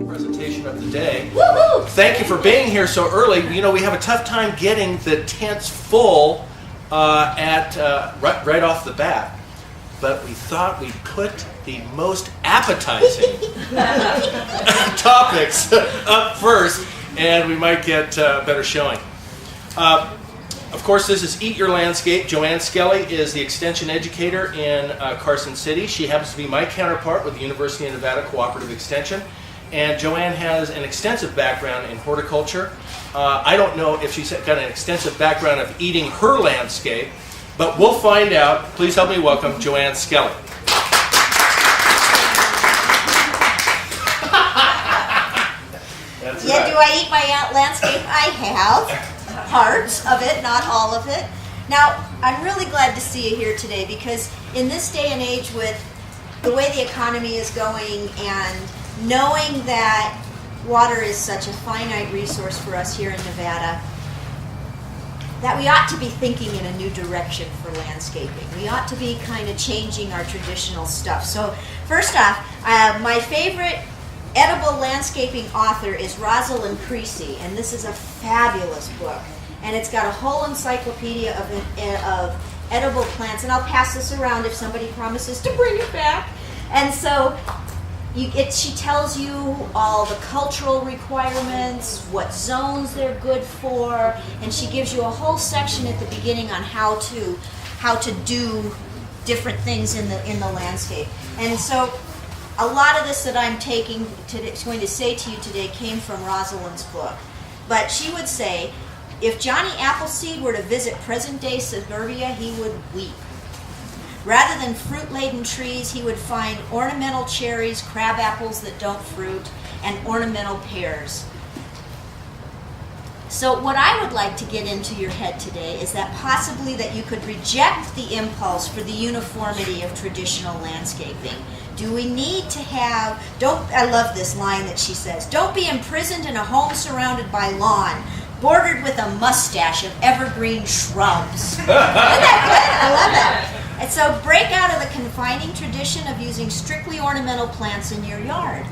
Presentation of the day. Woo-hoo! Thank you for being here so early. You know, we have a tough time getting the tents full right off the bat, but we thought we'd put the most appetizing topics up first, and we might get better showing. Of course, this is Eat Your Landscape. Joanne Skelly is the Extension Educator in Carson City. She happens to be my counterpart with the University of Nevada Cooperative Extension. And Joanne has an extensive background in horticulture. I don't know if she's got an extensive background of eating her landscape, but we'll find out. Please help me welcome Joanne Skelly. That's right. Do I eat my landscape? I have. Parts of it, not all of it. Now, I'm really glad to see you here today because in this day and age with the way the economy is going and knowing that water is such a finite resource for us here in Nevada, that we ought to be thinking in a new direction for landscaping. We ought to be kind of changing our traditional stuff. So first off, my favorite edible landscaping author is Rosalind Creasy, and this is a fabulous book. And it's got a whole encyclopedia of edible plants, and I'll pass this around if somebody promises to bring it back. And so she tells you all the cultural requirements, what zones they're good for, and she gives you a whole section at the beginning on how to do different things in the landscape. And so a lot of this that I'm going to say to you today came from Rosalind's book. But she would say, if Johnny Appleseed were to visit present-day suburbia, he would weep. Rather than fruit-laden trees, he would find ornamental cherries, crab apples that don't fruit, and ornamental pears. So what I would like to get into your head today is that possibly that you could reject the impulse for the uniformity of traditional landscaping. Do we need to have, I love this line that she says, don't be imprisoned in a home surrounded by lawn, bordered with a mustache of evergreen shrubs. Isn't that good? I love it. And so break out of the confining tradition of using strictly ornamental plants in your yard,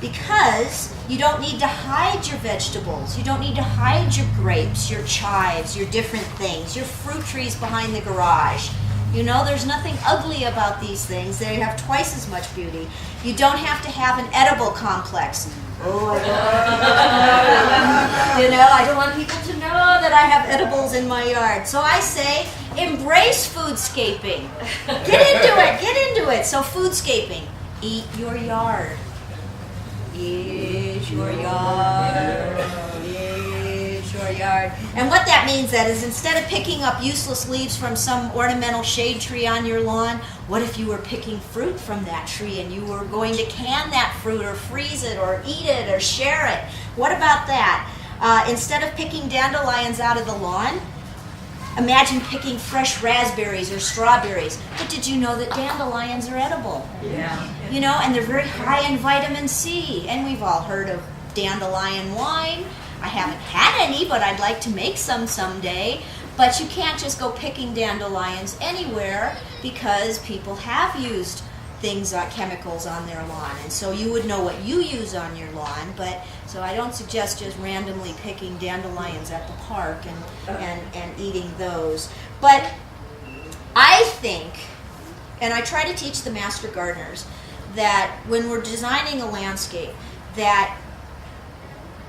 because you don't need to hide your vegetables. You don't need to hide your grapes, your chives, your different things, your fruit trees behind the garage. You know, there's nothing ugly about these things. They have twice as much beauty. You don't have to have an edible complex. Oh, I don't want people to know that I have edibles in my yard. So I say, embrace foodscaping. Get into it. So foodscaping, eat your yard. Eat your yard. Eat your yard. And what that means that is instead of picking up useless leaves from some ornamental shade tree on your lawn, what if you were picking fruit from that tree and you were going to can that fruit or freeze it or eat it or share it? What about that? Instead of picking dandelions out of the lawn, imagine picking fresh raspberries or strawberries. But did you know that dandelions are edible? Yeah. You know, and they're very high in vitamin C. And we've all heard of dandelion wine. I haven't had any, but I'd like to make some someday. But you can't just go picking dandelions anywhere because people have used things like chemicals on their lawn. And so you would know what you use on your lawn. But so I don't suggest just randomly picking dandelions at the park and eating those. But I think, and I try to teach the master gardeners, that when we're designing a landscape, that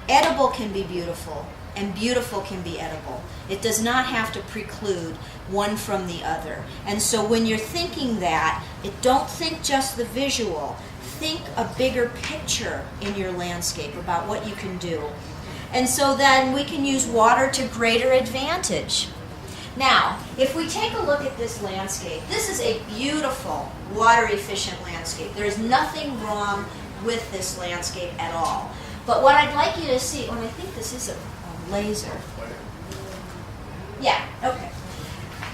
edible can be beautiful and beautiful can be edible. It does not have to preclude one from the other. And so when you're thinking that, don't think just the visual, think a bigger picture in your landscape about what you can do. And so then we can use water to greater advantage. Now, if we take a look at this landscape, this is a beautiful, water-efficient landscape. There's nothing wrong with this landscape at all. But what I'd like you to see, and I think this is a laser. Yeah, okay.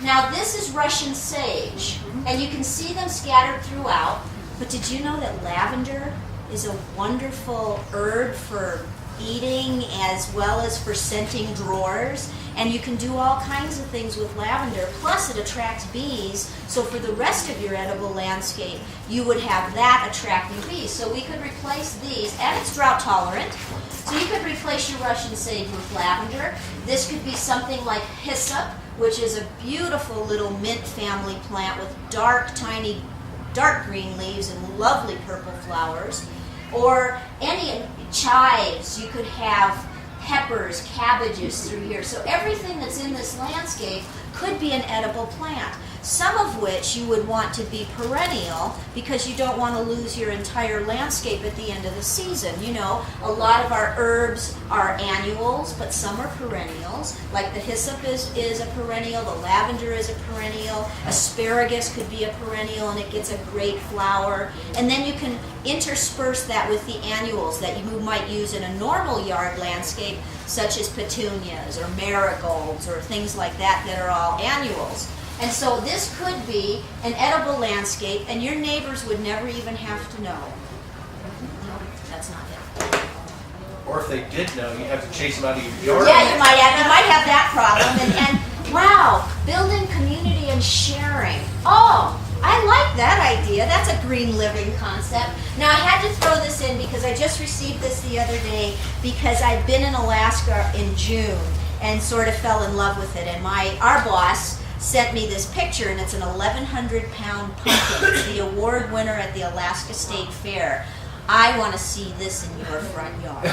Now this is Russian sage, and you can see them scattered throughout, but did you know that lavender is a wonderful herb for eating as well as for scenting drawers? And you can do all kinds of things with lavender, plus it attracts bees, so for the rest of your edible landscape, you would have that attracting bees. So we could replace these, and it's drought tolerant, so you could replace your Russian sage with lavender. This could be something like hyssop, which is a beautiful little mint family plant with dark, tiny, dark green leaves and lovely purple flowers. Or any chives, you could have peppers, cabbages through here. So everything that's in this landscape could be an edible plant, some of which you would want to be perennial because you don't want to lose your entire landscape at the end of the season. You know, a lot of our herbs are annuals, but some are perennials. Like the hyssop is a perennial, the lavender is a perennial, asparagus could be a perennial and it gets a great flower. And then you can intersperse that with the annuals that you might use in a normal yard landscape, such as petunias or marigolds or things like that that are all annuals. And so this could be an edible landscape, and your neighbors would never even have to know. No, that's not it. Or if they did know, you'd have to chase them out of your yard. Yeah, you might have that problem. And wow, building community and sharing. Oh, I like that idea. That's a green living concept. Now, I had to throw this in because I just received this the other day because I've been in Alaska in June and sort of fell in love with it. And our boss sent me this picture, and it's an 1,100-pound pumpkin. It's the award winner at the Alaska State Fair. I want to see this in your front yard.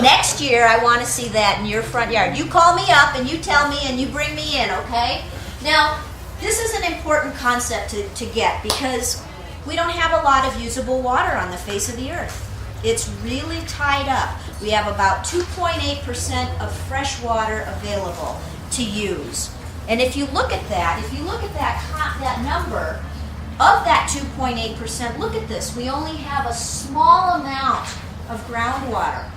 Next year, I want to see that in your front yard. You call me up, and you tell me, and you bring me in, okay? Now, this is an important concept to get because we don't have a lot of usable water on the face of the earth. It's really tied up. We have about 2.8% of fresh water available to use. And if you look at that, that number, of that 2.8%, look at this. We only have a small amount of groundwater.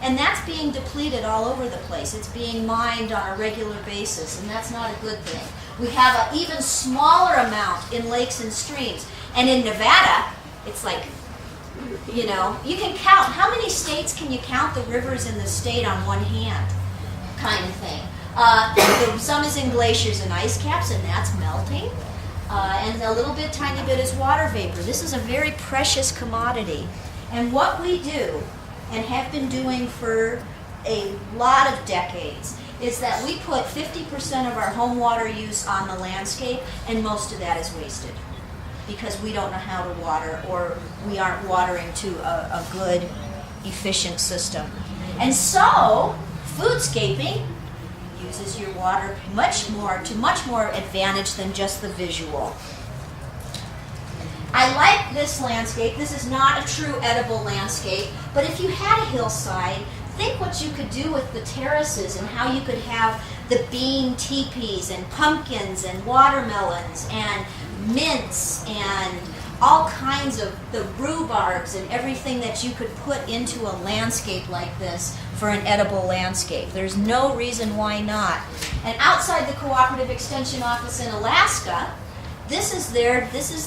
And that's being depleted all over the place. It's being mined on a regular basis, and that's not a good thing. We have an even smaller amount in lakes and streams. And in Nevada, it's like, you know, you can count. How many states can you count the rivers in the state on one hand? Kind of thing. Some is in glaciers and ice caps, and that's melting. And a little bit, tiny bit is water vapor. This is a very precious commodity. And what we do, and have been doing for a lot of decades, is that we put 50% of our home water use on the landscape, and most of that is wasted because we don't know how to water, or we aren't watering to a good, efficient system. And so, foodscaping uses your water to much more advantage than just the visual. I like this landscape. This is not a true edible landscape, but if you had a hillside, think what you could do with the terraces and how you could have the bean teepees and pumpkins and watermelons and mints and all kinds of the rhubarbs and everything that you could put into a landscape like this for an edible landscape. There's no reason why not. And outside the Cooperative Extension Office in Alaska, this is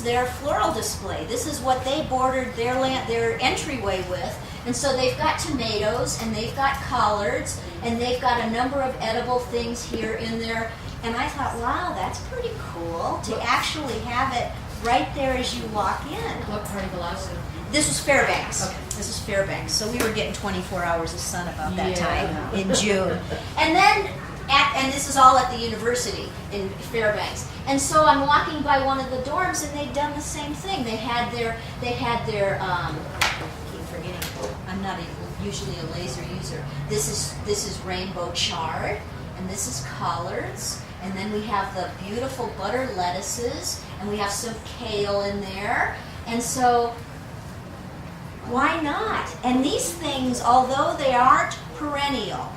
their floral display. This is what they bordered their entryway with. And so they've got tomatoes, and they've got collards, and they've got a number of edible things here in there. And I thought, wow, that's pretty cool to actually have it right there as you walk in. What part of Alaska? This was Fairbanks. Okay. This is Fairbanks. So we were getting 24 hours of sun about that Yeah. time in June. And then, and this is all at the university in Fairbanks. And so I'm walking by one of the dorms, and they'd done the same thing. They had their I keep forgetting. I'm not usually a laser user. This is rainbow chard, and this is collards. And then we have the beautiful butter lettuces, and we have some kale in there. And so Why not? And these things, although they aren't perennial,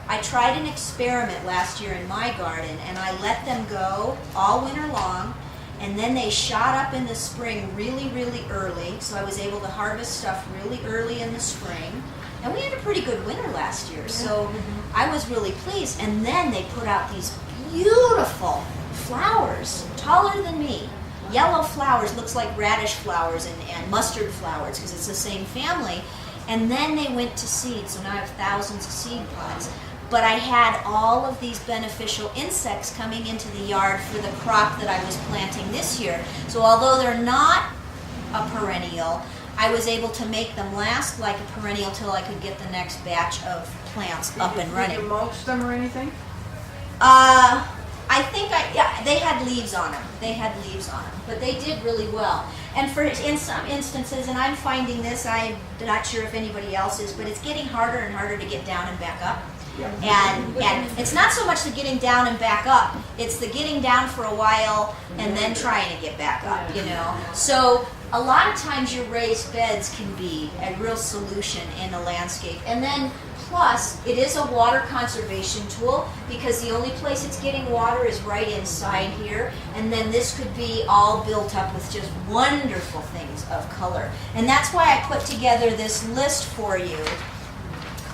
I tried an experiment last year in my garden, and I let them go all winter long, and then they shot up in the spring really, really early, so I was able to harvest stuff really early in the spring. And we had a pretty good winter last year, so I was really pleased. And then they put out these beautiful flowers, taller than me. Yellow flowers, looks like radish flowers and mustard flowers, because it's the same family. And then they went to seed, so now I have thousands of seed pods. But I had all of these beneficial insects coming into the yard for the crop that I was planting this year. So although they're not a perennial, I was able to make them last like a perennial till I could get the next batch of plants up and running. Did you mulch them or anything? I think they had leaves on them. They had leaves on them, but they did really well. And in some instances, and I'm finding this, I'm not sure if anybody else is, but it's getting harder and harder to get down and back up. And it's not so much the getting down and back up, it's the getting down for a while and then trying to get back up, you know. So a lot of times your raised beds can be a real solution in a landscape. And then plus, it is a water conservation tool, because the only place it's getting water is right inside here. And then this could be all built up with just wonderful things of color. And that's why I put together this list for you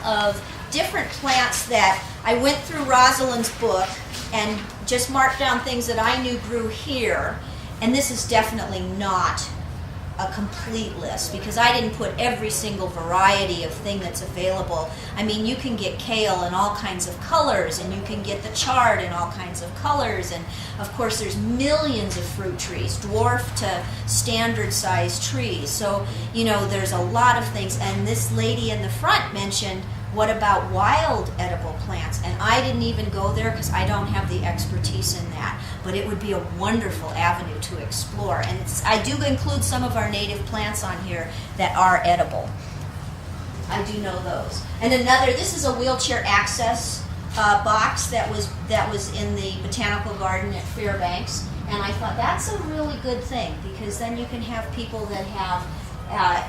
of different plants that I went through Rosalind's book and just marked down things that I knew grew here. And this is definitely not a complete list, because I didn't put every single variety of thing that's available. I mean, you can get kale in all kinds of colors, and you can get the chard in all kinds of colors, and of course there's millions of fruit trees, dwarf to standard size trees. So, you know, there's a lot of things. And this lady in the front mentioned, what about wild edible plants? And I didn't even go there because I don't have the expertise in that. But it would be a wonderful avenue to explore. And I do include some of our native plants on here that are edible. I do know those. And another, this is a wheelchair access box that was in the botanical garden at Fairbanks. And I thought that's a really good thing, because then you can have people that have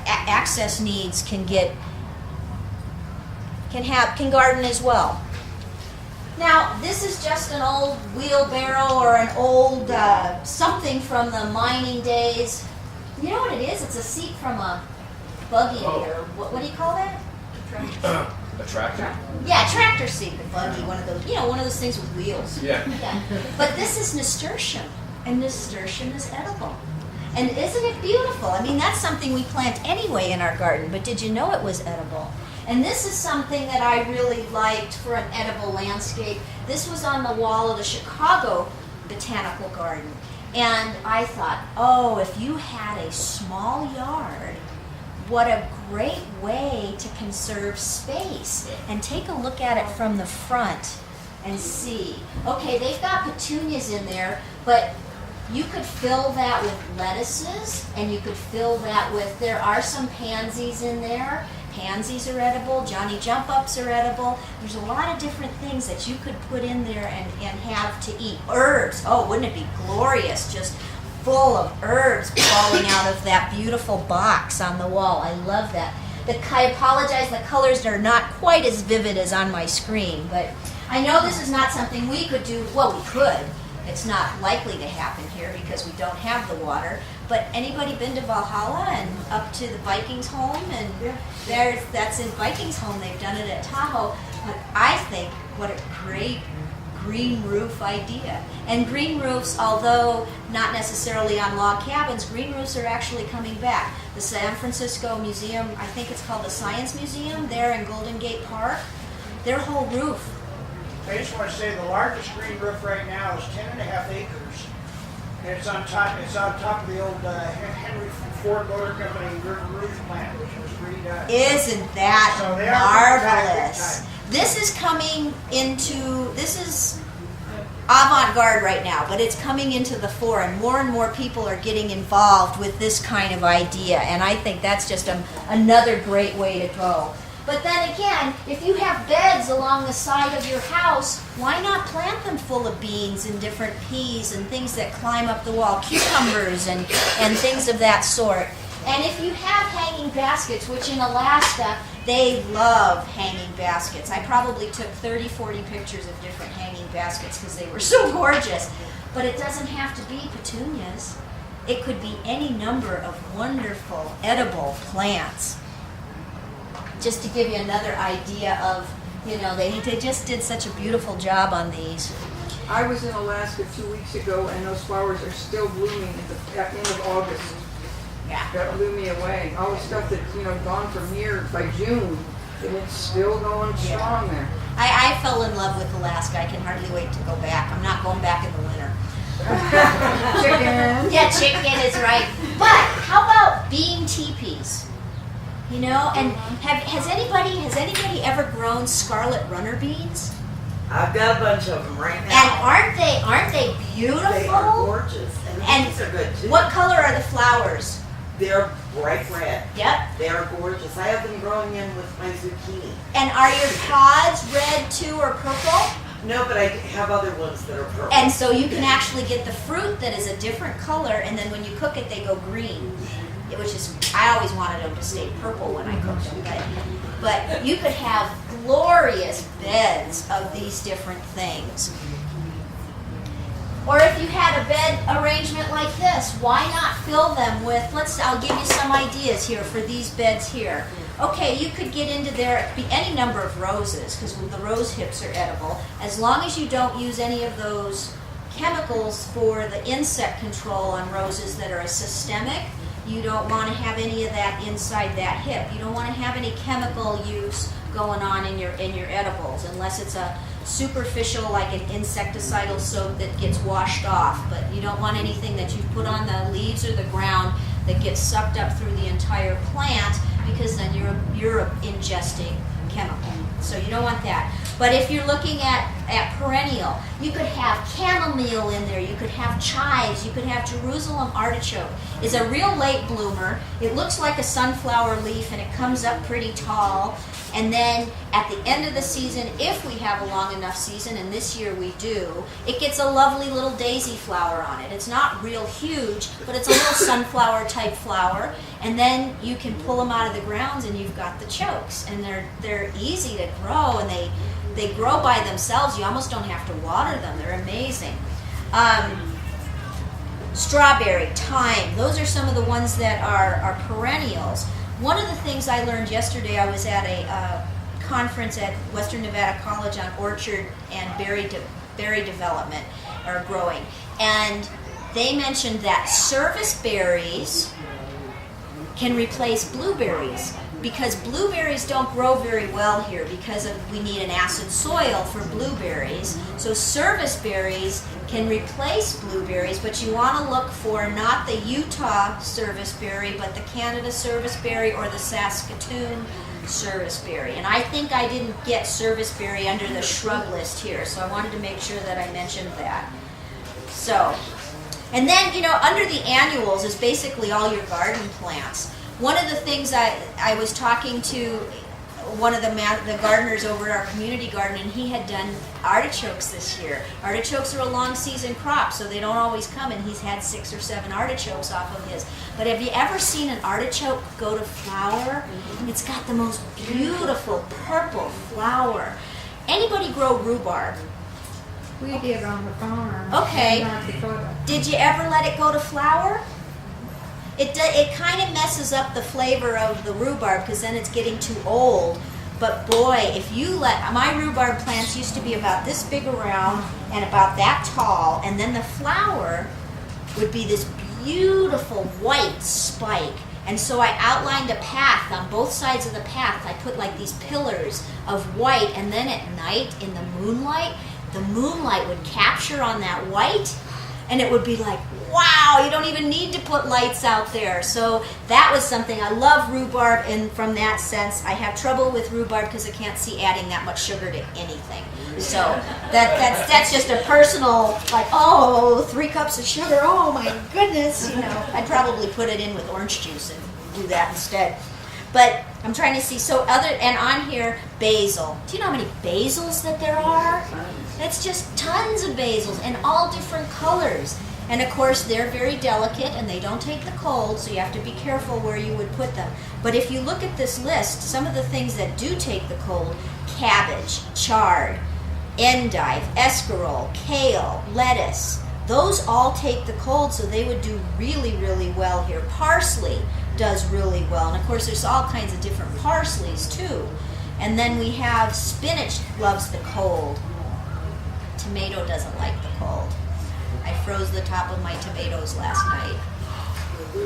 access needs can garden as well. Now, this is just an old wheelbarrow or an old something from the mining days. You know what it is? It's a seat from a buggy, or what do you call that? A tractor? Yeah, tractor seat, a buggy, one of those, you know, one of those things with wheels. Yeah. But this is nasturtium, and nasturtium is edible. And isn't it beautiful? I mean, that's something we plant anyway in our garden, but did you know it was edible? And this is something that I really liked for an edible landscape. This was on the wall of the Chicago Botanical Garden. And I thought, oh, if you had a small yard, what a great way to conserve space. And take a look at it from the front and see. Okay, they've got petunias in there, but you could fill that with lettuces, and you could fill that with, there are some pansies in there. Pansies are edible, Johnny Jump Ups are edible. There's a lot of different things that you could put in there and have to eat. Herbs, oh, wouldn't it be glorious, just full of herbs falling out of that beautiful box on the wall. I love that. I apologize, the colors are not quite as vivid as on my screen, but I know this is not something we could do. Well, we could. It's not likely to happen here because we don't have the water. But anybody been to Valhalla and up to the Vikings home? And that's in Vikings home. They've done it at Tahoe. But I think what a great green roof idea. And green roofs, although not necessarily on log cabins, green roofs are actually coming back. The San Francisco Museum, I think it's called the Science Museum, there in Golden Gate Park, their whole roof. I just want to say the largest green roof right now is 10.5 acres. And it's on top of the old Henry Ford Motor Company roof plant, which was redone. Isn't that So they are marvelous? This is coming into, this is avant-garde right now, but it's coming into the fore, and more people are getting involved with this kind of idea, and I think that's just another great way to go. But then again, if you have beds along the side of your house, why not plant them full of beans and different peas and things that climb up the wall, cucumbers and things of that sort. And if you have hanging baskets, which in Alaska, they love hanging baskets. I probably took 30, 40 pictures of different hanging baskets because they were so gorgeous. But it doesn't have to be petunias. It could be any number of wonderful edible plants. Just to give you another idea of, they just did such a beautiful job on these. I was in Alaska 2 weeks ago, and those flowers are still blooming at the end of August. Yeah. That blew me away. All the stuff that's gone from here by June, and it's still going strong there. I fell in love with Alaska. I can hardly wait to go back. I'm not going back in the winter. Chicken. Yeah, chicken is right. But how about bean teepees? And has anybody ever grown scarlet runner beans? I've got a bunch of them right And now. aren't they beautiful? They are gorgeous. And the And leaves are good too. what color are the flowers? They're bright red. Yep. They are gorgeous. I have them growing in with my zucchini. And are your pods red too or purple? No, but I have other ones that are purple. And so you can actually get the fruit that is a different color, and then when you cook it, they go green. Which is, I always wanted them to stay purple when I cooked them. But you could have glorious beds of these different things. Or if you had a bed arrangement like this, why not fill them with, I'll give you some ideas here for these beds here. Okay, you could get into there, be any number of roses, because the rose hips are edible, as long as you don't use any of those chemicals for the insect control on roses that are systemic. You don't want to have any of that inside that hip. You don't want to have any chemical use going on in your edibles, unless it's a superficial, like an insecticidal soap that gets washed off. But you don't want anything that you put on the leaves or the ground that gets sucked up through the entire plant, because then you're ingesting chemical. So you don't want that. But if you're looking at perennial, you could have chamomile in there, you could have chives, you could have Jerusalem artichoke. It's a real late bloomer. It looks like a sunflower leaf and it comes up pretty tall. And then at the end of the season, if we have a long enough season, and this year we do, it gets a lovely little daisy flower on it. It's not real huge, but it's a little sunflower type flower. And then you can pull them out of the grounds and you've got the chokes. And they're easy to grow, and they grow by themselves. You almost don't have to water them. They're amazing. Strawberry, thyme, those are some of the ones that are perennials. One of the things I learned yesterday, I was at a conference at Western Nevada College on orchard and berry development, or growing. And they mentioned that service berries can replace blueberries, because blueberries don't grow very well here because we need an acid soil for blueberries. So service berries can replace blueberries, but you want to look for not the Utah service berry, but the Canada service berry or the Saskatoon service berry. And I think I didn't get service berry under the shrub list here, so I wanted to make sure that I mentioned that. So, and then, under the annuals is basically all your garden plants. One of the things I was talking to one of the gardeners over at our community garden, and he had done artichokes this year. Artichokes are a long season crop, so they don't always come, and he's had 6 or 7 artichokes off of his. But have you ever seen an artichoke go to flower? It's got the most beautiful purple flower. Anybody grow rhubarb? We did on the farm. Okay. In North Dakota. Did you ever let it go to flower? It kind of messes up the flavor of the rhubarb, because then it's getting too old. But boy, if you my rhubarb plants used to be about this big around and about that tall, and then the flower would be this beautiful white spike. And so I outlined a path on both sides of the path. I put like these pillars of white, and then at night in the moonlight would capture on that white, and it would be like, wow, you don't even need to put lights out there. So that was something. I love rhubarb, and from that sense, I have trouble with rhubarb because I can't see adding that much sugar to anything. So that's just a personal, like, 3 cups of sugar, oh my goodness. I'd probably put it in with orange juice and do that instead. But I'm trying to see, and on here, basil. Do you know how many basils that there are? That's just tons of basils, and all different colors. And of course, they're very delicate and they don't take the cold, so you have to be careful where you would put them. But if you look at this list, some of the things that do take the cold: cabbage, chard, endive, escarole, kale, lettuce, those all take the cold, so they would do really, really well here. Parsley does really well. And of course, there's all kinds of different parsleys too. And then we have spinach, loves the cold. Tomato doesn't like the cold. I froze the top of my tomatoes last night.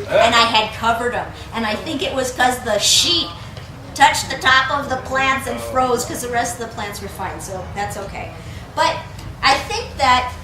And I had covered them. And I think it was because the sheet touched the top of the plants and froze, because the rest of the plants were fine. So that's okay. But I think that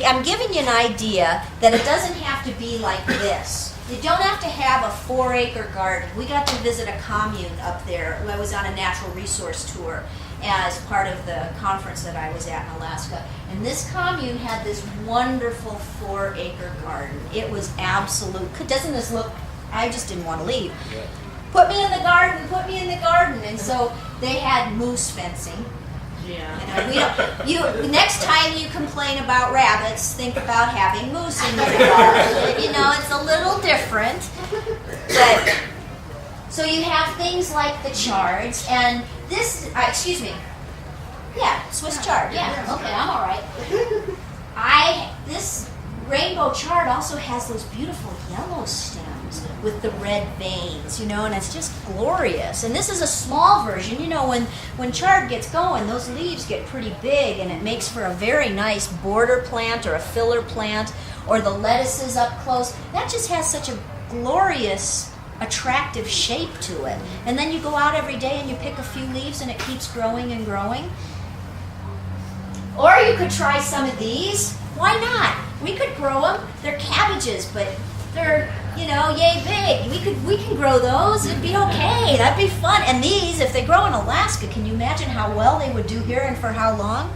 I'm giving you an idea that it doesn't have to be like this. You don't have to have a 4-acre garden. We got to visit a commune up there. I was on a natural resource tour as part of the conference that I was at in Alaska. And this commune had this wonderful 4-acre garden. It was absolute. Doesn't this look, I just didn't want to leave. Yeah. Put me in the garden, put me in the garden. And so they had moose fencing. Yeah. You know, next time you complain about rabbits, think about having moose in your garden. You know, it's a little different. But so you have things like the chards, and this, excuse me, yeah, Swiss chard, yeah, okay, I'm all right. This rainbow chard also has those beautiful yellow stems with the red veins, you know, and it's just glorious. And this is a small version. You know, when chard gets going, those leaves get pretty big, and it makes for a very nice border plant or a filler plant, or the lettuces up close. That just has such a glorious, attractive shape to it. And then you go out every day and you pick a few leaves and it keeps growing and growing. Or you could try some of these. Why not? We could grow them. They're cabbages, but they're, you know, yay big. We can grow those. It'd be okay. That'd be fun. And these, if they grow in Alaska, can you imagine how well they would do here and for how long?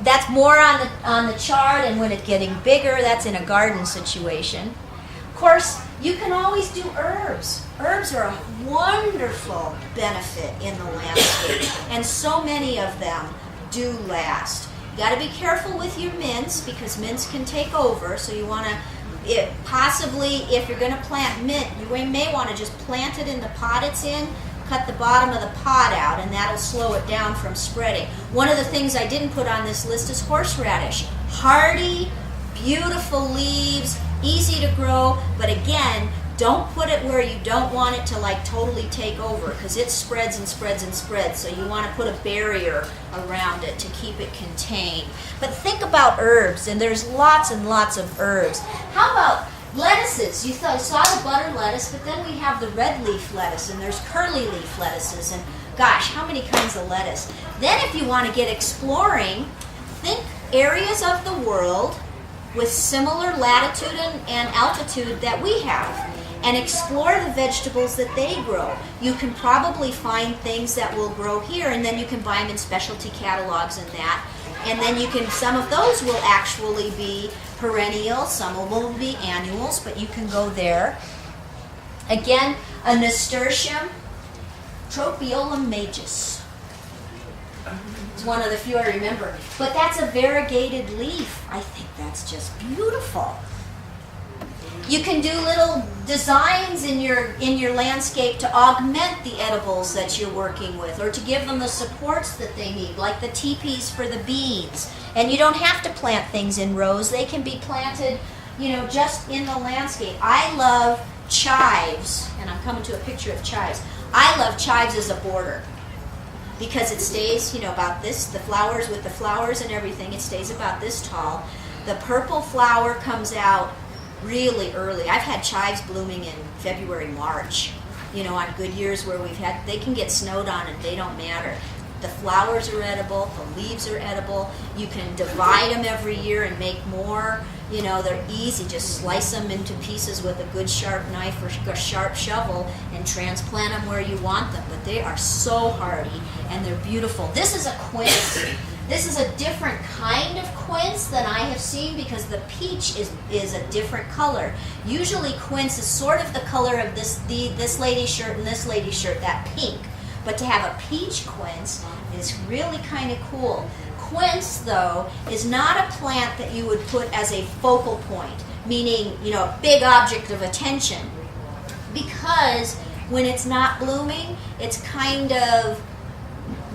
That's more on the chart, and when it's getting bigger, that's in a garden situation. Of course, you can always do herbs. Herbs are a wonderful benefit in the landscape, and so many of them do last. You got to be careful with your mints, because mints can take over. So you want to, possibly, if you're going to plant mint, you may want to just plant it in the pot it's in, cut the bottom of the pot out, and that'll slow it down from spreading. One of the things I didn't put on this list is horseradish. Hardy, beautiful leaves, easy to grow, but again, don't put it where you don't want it to like totally take over, because it spreads and spreads and spreads. So you want to put a barrier around it to keep it contained. But think about herbs, and there's lots and lots of herbs. How about lettuces? You saw the butter lettuce, but then we have the red leaf lettuce, and there's curly leaf lettuces, and gosh, how many kinds of lettuce. Then if you want to get exploring, think areas of the world with similar latitude and altitude that we have, and explore the vegetables that they grow. You can probably find things that will grow here, and then you can buy them in specialty catalogs and that. And then some of those will actually be perennial, some will be annuals, but you can go there. Again, a nasturtium, Tropiolum majus. It's one of the few I remember. But that's a variegated leaf. I think that's just beautiful. You can do little designs in your landscape to augment the edibles that you're working with, or to give them the supports that they need, like the teepees for the beans. And you don't have to plant things in rows. They can be planted, you know, just in the landscape. I love chives, and I'm coming to a picture of chives. I love chives as a border, because it stays, you know, about this, the flowers with the flowers and everything, it stays about this tall. The purple flower comes out really early. I've had chives blooming in February, March, you know, on good years where they can get snowed on and they don't matter. The flowers are edible, the leaves are edible. You can divide them every year and make more. You know, they're easy. Just slice them into pieces with a good sharp knife or a sharp shovel and transplant them where you want them. But they are so hardy and they're beautiful. This is a quince. This is a different kind of quince than I have seen, because the peach is a different color. Usually quince is sort of the color of this lady's shirt and this lady's shirt, that pink. But to have a peach quince is really kind of cool. quince, though, is not a plant that you would put as a focal point, meaning, a big object of attention, because when it's not blooming, it's kind of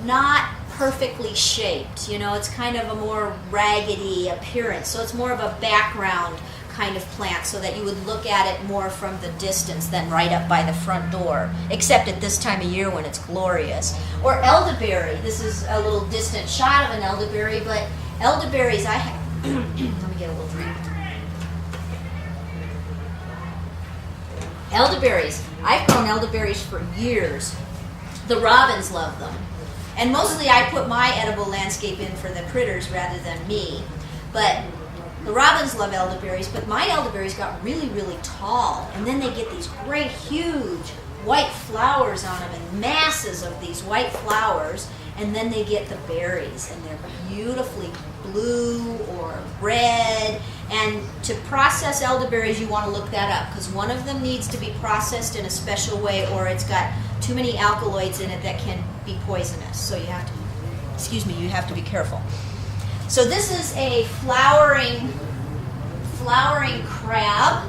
not perfectly shaped. It's kind of a more raggedy appearance, so it's more of a background kind of plant, so that you would look at it more from the distance than right up by the front door, except at this time of year when it's glorious. Or elderberry. This is a little distant shot of an elderberry, but elderberries, I have let me get a little drink. Elderberries. I've grown elderberries for years. The robins love them. And mostly I put my edible landscape in for the critters rather than me. But the robins love elderberries, but my elderberries got really, really tall. And then they get these great, huge white flowers on them, and masses of these white flowers. And then they get the berries, and they're beautifully blue or red. And to process elderberries, you want to look that up, because one of them needs to be processed in a special way, or it's got too many alkaloids in it that can be poisonous. So you have to be careful. So this is a flowering crab,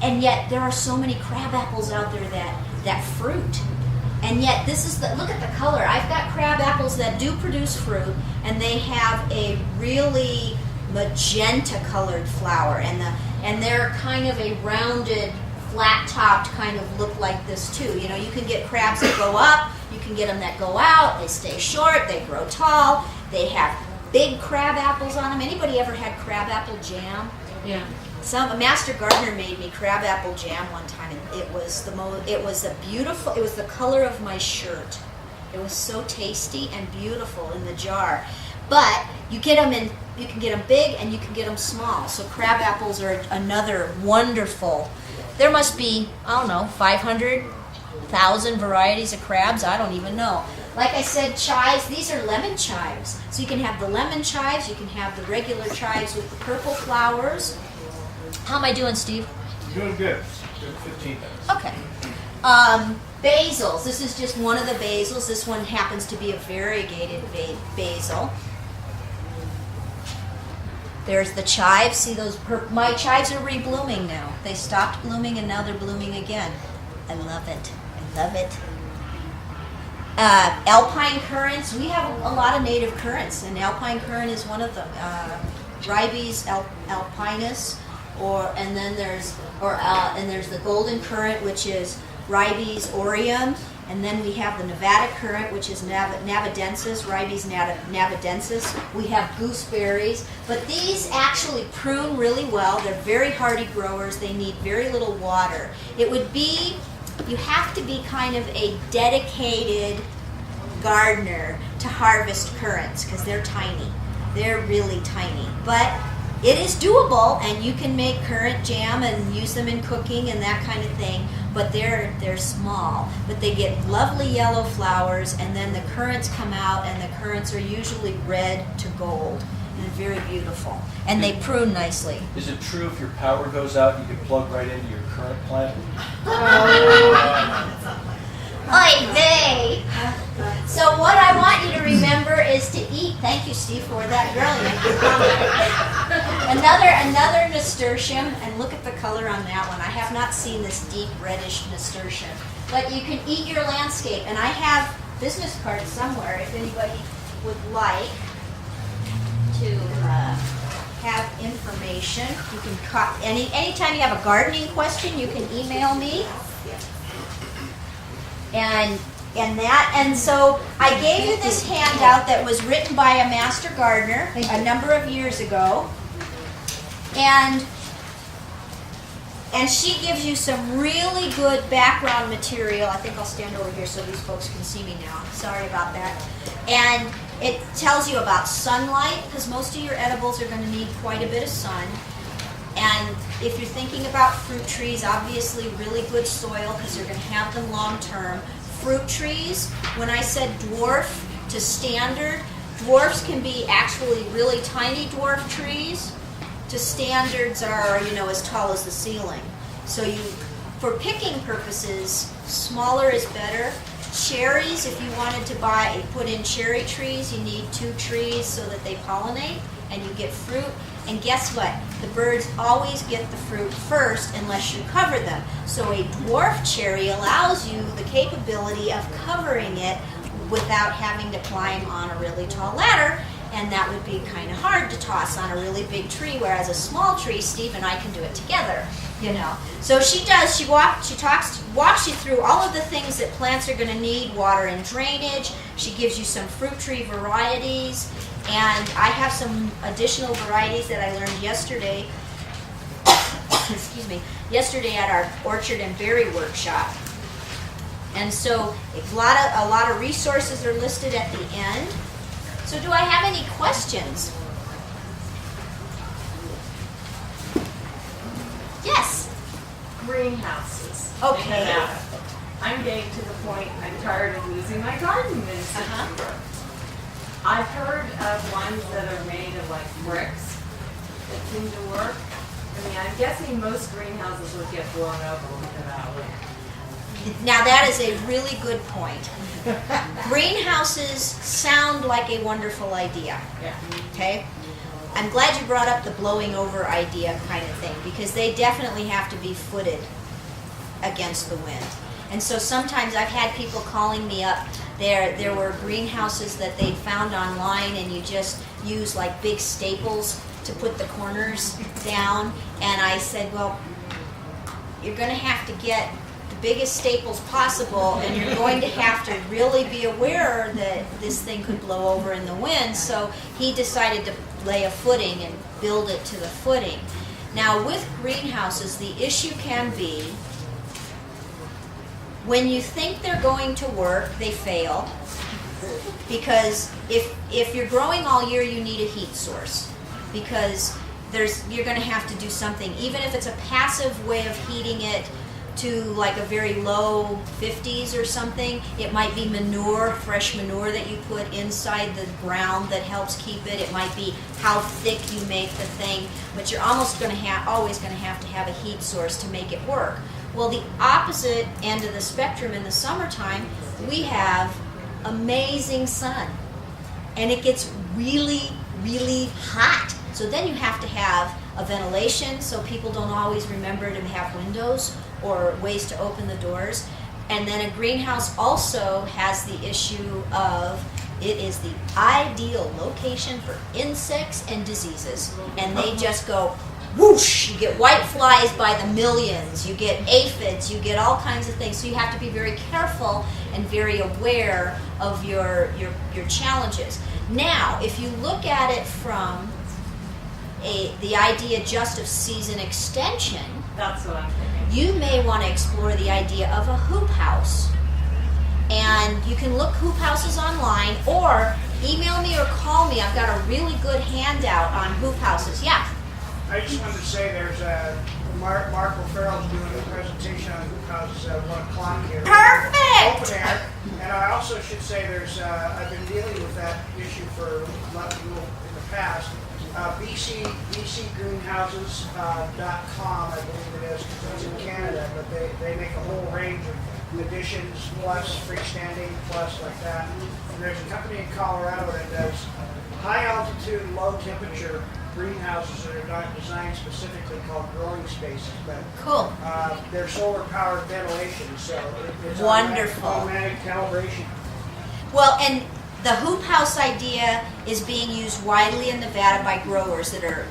and yet there are so many crab apples out there that fruit. And yet look at the color. I've got crab apples that do produce fruit, and they have a really magenta colored flower, and they're kind of a rounded, flat-topped kind of look like this too. You can get crabs that go up, you can get them that go out, they stay short, they grow tall, they have big crab apples on them. Anybody ever had crab apple jam? Yeah. A master gardener made me crab apple jam one time, and it was the color of my shirt. It was so tasty and beautiful in the jar. But you can get them big and you can get them small. So crab apples are another wonderful. There must be, 500,000 varieties of crabs. I don't even know. Like I said, chives, these are lemon chives. So you can have the lemon chives, you can have the regular chives with the purple flowers. How am I doing, Steve? Doing good. Good 15 minutes. Okay. Basils. This is just one of the basils. This one happens to be a variegated basil. There's the chives. See those? My chives are reblooming now. They stopped blooming and now they're blooming again. I love it. I love it. Alpine currants. We have a lot of native currants, and alpine currant is one of them. Ribes alpinus, and then there's the golden currant, which is Ribes aureum, and then we have the Nevada currant, which is navadensis, Ribes navadensis. We have gooseberries, but these actually prune really well. They're very hardy growers. They need very little water. You have to be kind of a dedicated gardener to harvest currants, because they're tiny. They're really tiny, but it is doable, and you can make currant jam and use them in cooking and that kind of thing. But they're small, but they get lovely yellow flowers, and then the currants come out, and the currants are usually red to gold and very beautiful, and they prune nicely. Is it true if your power goes out, you can plug right into your current plant? Oy vey! So what I want you to remember is to eat. Thank you, Steve, for that brilliant comment. Another nasturtium, and look at the color on that one. I have not seen this deep reddish nasturtium, but you can eat your landscape. And I have business cards somewhere if anybody would like to have information. You can anytime you have a gardening question, you can email me. And so I gave you this handout that was written by a master gardener a number of years ago, and she gives you some really good background material. I think I'll stand over here so these folks can see me now. Sorry about that. And it tells you about sunlight, because most of your edibles are going to need quite a bit of sun. And if you're thinking about fruit trees, obviously really good soil, because you're going to have them long term. Fruit trees, when I said dwarf to standard, dwarfs can be actually really tiny dwarf trees. To standards are, as tall as the ceiling. So for picking purposes, smaller is better. cherries, if you wanted to put in cherry trees, you need 2 trees so that they pollinate and you get fruit. And guess what? The birds always get the fruit first unless you cover them. So a dwarf cherry allows you the capability of covering it without having to climb on a really tall ladder, and that would be kind of hard to toss on a really big tree, whereas a small tree, Steve and I can do it together, you know. So she walks you through all of the things that plants are going to need, water and drainage. She gives you some fruit tree varieties, and I have some additional varieties that I learned yesterday, excuse me, yesterday at our orchard and berry workshop. And so a lot of resources are listed at the end. So do I have any questions? Yes. Greenhouses. Okay. Now, I'm getting to the point I'm tired of losing my garden in September. I've heard of ones that are made of like bricks that seem to work. I mean, I'm guessing most greenhouses would get blown over with that way. Now that is a really good point. Greenhouses sound like a wonderful idea. Yeah. Okay? I'm glad you brought up the blowing over idea kind of thing, because they definitely have to be footed against the wind. And so sometimes I've had people calling me up. There were greenhouses that they found online, and you just use like big staples to put the corners down. And I said, well, you're going to have to get the biggest staples possible, and you're going to have to really be aware that this thing could blow over in the wind. So he decided to lay a footing and build it to the footing. Now with greenhouses, the issue can be when you think they're going to work, they fail, because if you're growing all year, you need a heat source, because you're going to have to do something, even if it's a passive way of heating it to like a very low 50s or something. It might be manure, fresh manure that you put inside the ground that helps keep it. It might be how thick you make the thing, but you're always going to have a heat source to make it work. Well, the opposite end of the spectrum in the summertime, we have amazing sun, and it gets really, really hot. So then you have to have a ventilation, so people don't always remember to have windows or ways to open the doors. And then a greenhouse also has the issue of it is the ideal location for insects and diseases. And they just go whoosh. You get white flies by the millions, you get aphids, you get all kinds of things. So you have to be very careful and very aware of your challenges. Now, if you look at it from the idea just of season extension, That's what I'm thinking. you may want to explore the idea of a hoop house. And you can look hoop houses online, or email me or call me. I've got a really good handout on hoop houses. Yeah. I just wanted to say there's Mark O'Farrell's doing a presentation on hoop houses at 1 o'clock here. Perfect! Open air. And I also should say I've been dealing with that issue for a lot of people in the past. BCgreenhouses.com, I believe it is, because it's in Canada, but they make a whole range of additions, plus freestanding, plus like that. And there's a company in Colorado that does high altitude, low temperature greenhouses that are designed specifically called growing spaces. But Cool. they're solar powered ventilation, so it's Wonderful. automatic calibration. Well, and the hoop house idea is being used widely in Nevada by growers that are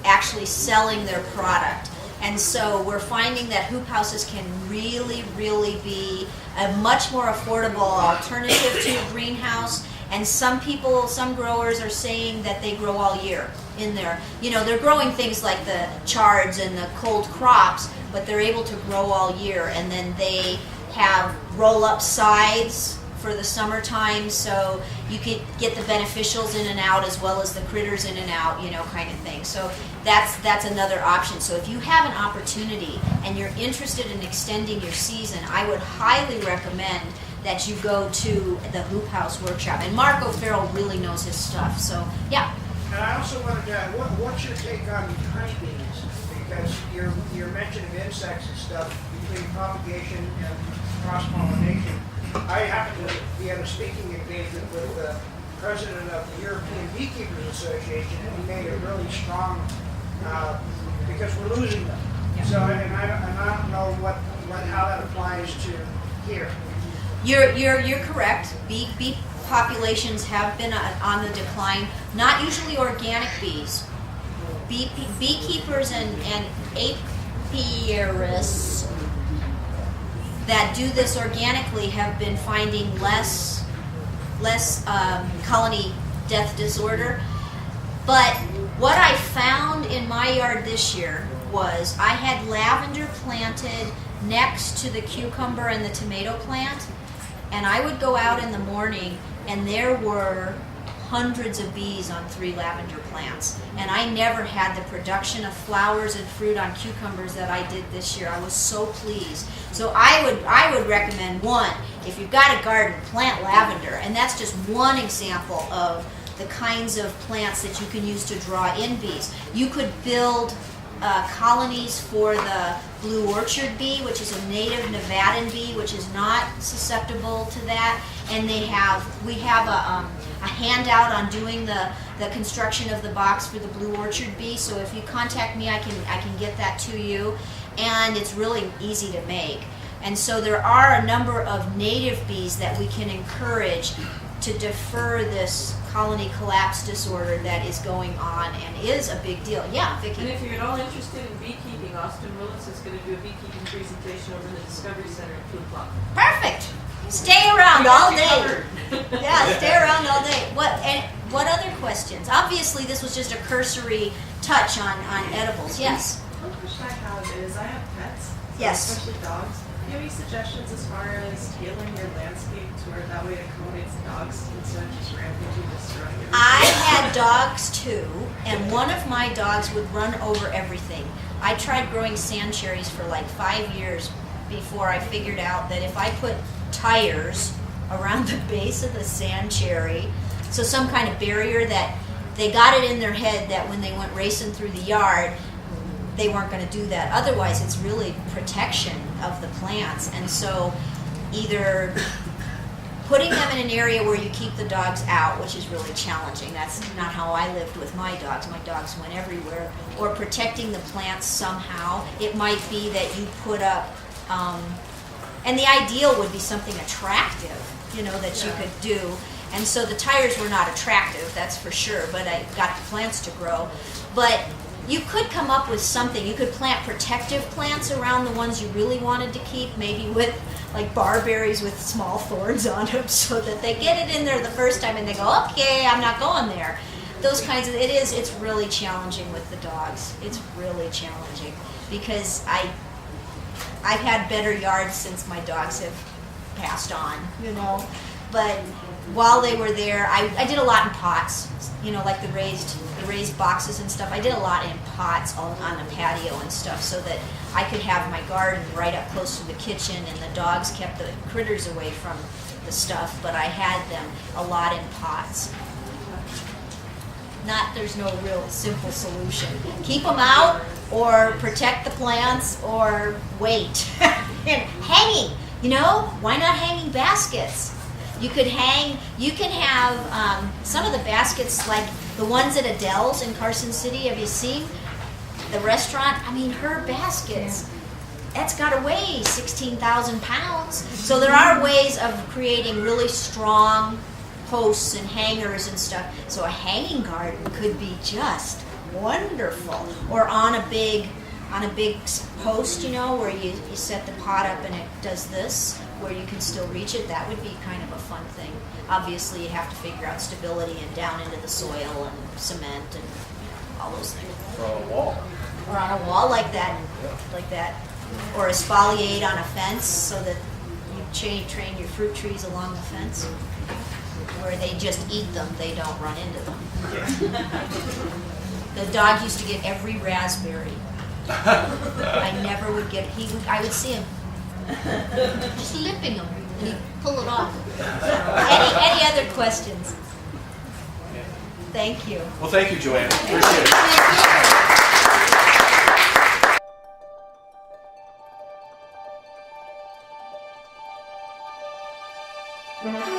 actually selling their product. And so we're finding that hoop houses can really, really be a much more affordable alternative to a greenhouse. And some growers are saying that they grow all year in there. You know, they're growing things like the chards and the cold crops, but they're able to grow all year. And then they have roll-up sides for the summertime, so you can get the beneficials in and out as well as the critters in and out, you know, kind of thing. So that's another option. So if you have an opportunity and you're interested in extending your season, I would highly recommend that you go to the Hoop House workshop. And Mark O'Farrell really knows his stuff. So yeah. And I also wanted to add, what's your take on honeybees? Because your mention of insects and stuff between propagation and cross-pollination. I happened to be at a speaking engagement with the president of the European Beekeepers Association, and he made it really strong because we're losing them. So, and I don't know how that applies to here. You're correct. Bee populations have been on the decline. Not usually organic bees. Beekeepers and apiarists that do this organically have been finding less colony death disorder. But what I found in my yard this year was I had lavender planted next to the cucumber and the tomato plant, and I would go out in the morning and there were hundreds of bees on 3 lavender plants, and I never had the production of flowers and fruit on cucumbers that I did this year. I was so pleased. So I would recommend, one, if you've got a garden, plant lavender, and that's just one example of the kinds of plants that you can use to draw in bees. You could build colonies for the blue orchard bee, which is a native Nevadan bee, which is not susceptible to that. And we have a handout on doing the construction of the box for the blue orchard bee. So if you contact me, I can get that to you, and it's really easy to make. And so there are a number of native bees that we can encourage to defer this colony collapse disorder that is going on and is a big deal. Yeah, Vicki. And if you're at all interested in beekeeping, Austin Willis is going to do a beekeeping presentation over in the Discovery Center at 2 o'clock. Perfect. Stay around all day. Yeah, stay around all day. What other questions? Obviously, this was just a cursory touch on edibles. Yes. One question I have is I have pets, Yes. especially dogs. Do you have any suggestions as far as tailoring your landscape to where that way it accommodates the dogs instead of just rampaging destroying everything? I had dogs too, and one of my dogs would run over everything. I tried growing sand cherries for like 5 years before I figured out that if I put tires around the base of the sand cherry, so some kind of barrier that they got it in their head that when they went racing through the yard, they weren't going to do that. Otherwise, it's really protection of the plants. And so either putting them in an area where you keep the dogs out, which is really challenging. That's not how I lived with my dogs. My dogs went everywhere. Or protecting the plants somehow. It might be that you put up, and the ideal would be something attractive, that you could do. And so the tires were not attractive, that's for sure, but I got the plants to grow. But you could come up with something. You could plant protective plants around the ones you really wanted to keep, maybe with like barberries with small thorns on them, so that they get it in there the first time and they go, okay, I'm not going there. Those kinds of, it's really challenging with the dogs. It's really challenging because I've had better yards since my dogs have passed on, But while they were there, I did a lot in pots, like the raised boxes and stuff. I did a lot in pots on the patio and stuff so that I could have my garden right up close to the kitchen, and the dogs kept the critters away from the stuff, but I had them a lot in pots. There's no real simple solution. Have them out or protect the plants or wait. And hanging, why not hanging baskets? You can have some of the baskets, like the ones at Adele's in Carson City. Have you seen the restaurant? Her baskets, that's got to weigh 16,000 pounds. So there are ways of creating really strong posts and hangers and stuff. So a hanging garden could be just wonderful. Or on a big post, where you set the pot up and it does this, where you can still reach it. That would be kind of a fun thing. Obviously, you have to figure out stability and down into the soil and cement and all those things. Or on a wall. Or on a wall like that. Or espaliate on a fence so that you train your fruit trees along the fence, where they just eat them, they don't run into them. The dog used to get every raspberry. I never would get, I would see him just lipping them, and he'd pull it off. Any other questions? Thank you. Well, thank you, Joanne. Appreciate it. Thank you. Thank you.